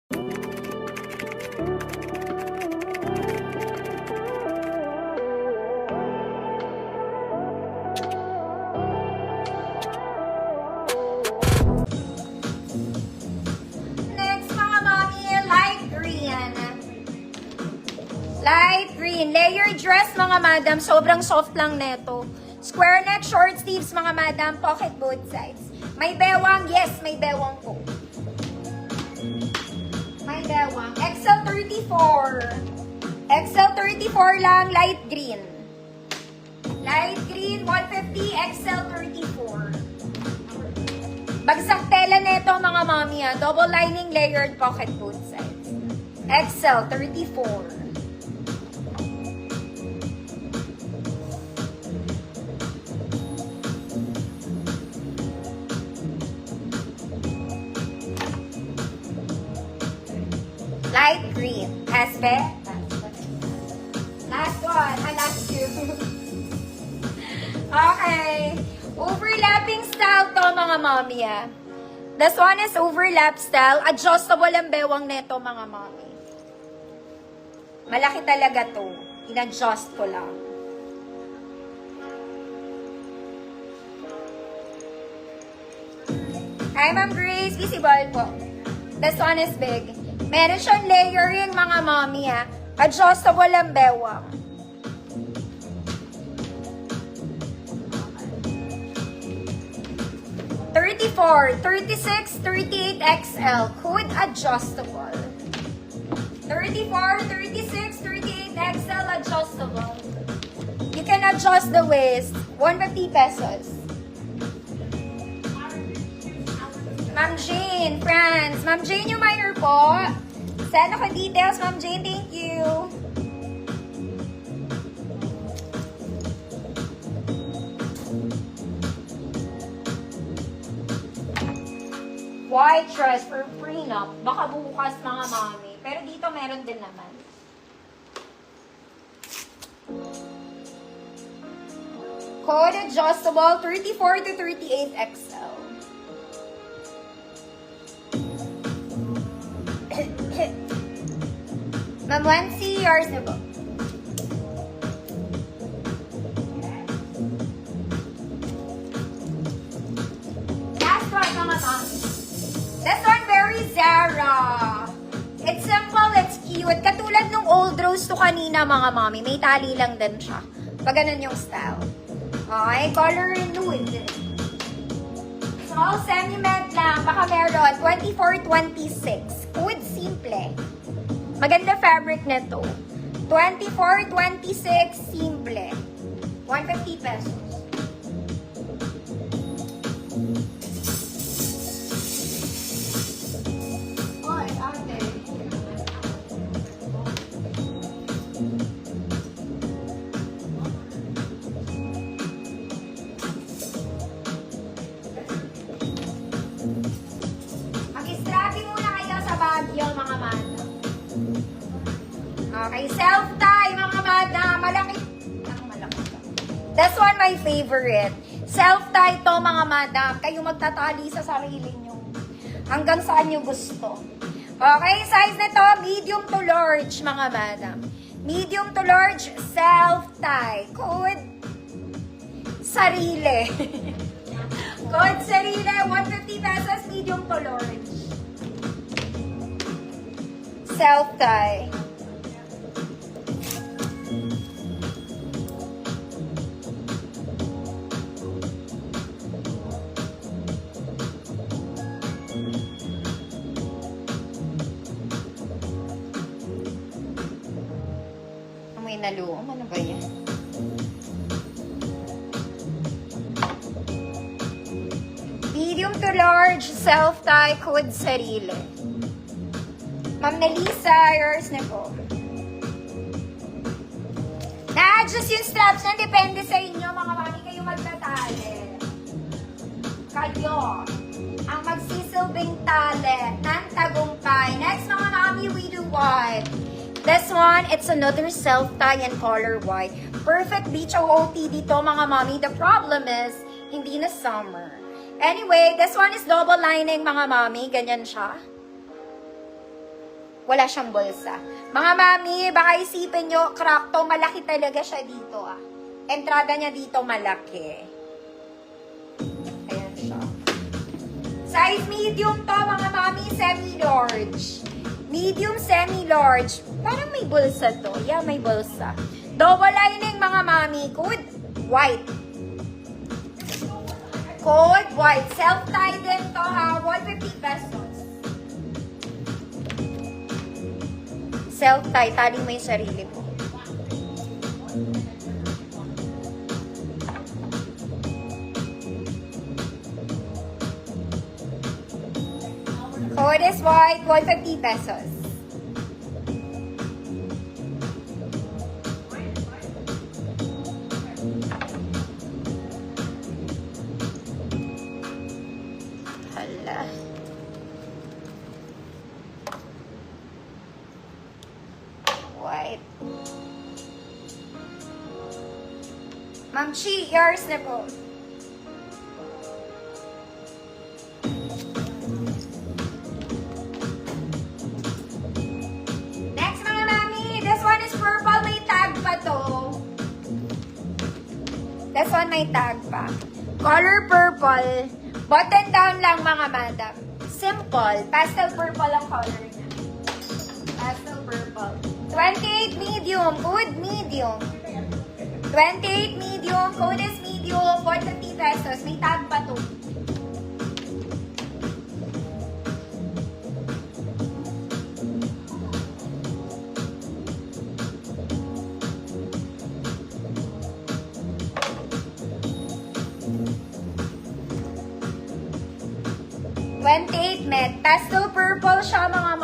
Light green. Layer dress, mga madam. Sobrang soft lang neto. Square neck, short sleeves, mga madam. Pocket both sides. May bewang. Yes, may bewang po. May bewang. XL34. XL34 lang, light green. Light green, 150, XL34. Bagsak tela neto, mga mami. Double lining, layered pocket both sides. XL34. Light green. Aspe. Last one. Last two. Okay. Overlapping style to, mga mami. This one is overlap style. Adjustable ang bewang neto, mga mami. Malaki talaga to. In-adjust ko lang. Hi, Ma'am Grace. Visible po. This one is big. Meron siyang layering, mga mami, Adjustable ang bewang. $34, $36, $38 XL. Hood adjustable. $34, $36, $38 XL adjustable. You can adjust the waist. 150 pesos. Ma'am Jane, France. Ma'am Jane, yung minor po. Send ako details, Ma'am Jane. Thank you. White dress for prenup. Baka bukas, mga mami. Pero dito meron din naman. Code adjustable, 34 to 38 XL. Ma'am Wency, yours na po. Last one, mga mami. This one, very Zara. It's simple, it's cute. Katulad nung old rose to kanina, mga mami. May tali lang din siya. Pag ganun yung style. Okay, color nude. Small semi-med lang. Baka meron. 24-26. Wood simple. Maganda fabric nito. 24-26 simple. 150 pesos. Oy, ate. Mag-strapping muna kayo sa Baguio, mga mata. Okay, self-tie, mga madam. Malaki. That's one my favorite. Self-tie to, mga madam. Kayo magtatali sa sarili nyo. Hanggang saan nyo gusto. Okay, size na to, medium to large, mga madam. Medium to large, self-tie. Code sarili. Code sarili, 150 pesos, medium to large. Self-tie. May naluom. Ano ba yan? Medium to large, self-tie, code sarili. Ma'am Nelisa, yours na po. Na-adjust yung straps na depende sa inyo, mga mami. Kayo magtatali. Kayo ang magsisilbing tali ng tagumpay. Next, mga mami, we do what? This one, it's another self-tie and color white. Perfect beach OOTD to, mga mami. The problem is, hindi na summer. Anyway, this one is double lining, mga mami. Ganyan siya. Wala siyang bulsa. Mga mami, baka isipin nyo, crack to, malaki talaga siya dito ah. Entrada niya dito malaki. Ayan siya. Size medium to, mga mami, semi-large. Medium, semi-large. Parang may bulsa to. Yeah, may bulsa. Double lining, mga mami. Code white. Code white. Self-tie din to ha. 150 pesos. Self-tie. Tali mo yung sarili mo. Code is white. 150 pesos. Hala. White. Ma'am Chi, yours na po. Next mga mami, this one is purple, may tag pa to. This one may tag pa. Color purple. Button down lang mga madam. Simple. Pastel purple ang color niya. Pastel purple. 28 medium. Code medium. 28 medium. Code is medium. 450 pesos. May tag pa to. Met. Pastel purple siya mga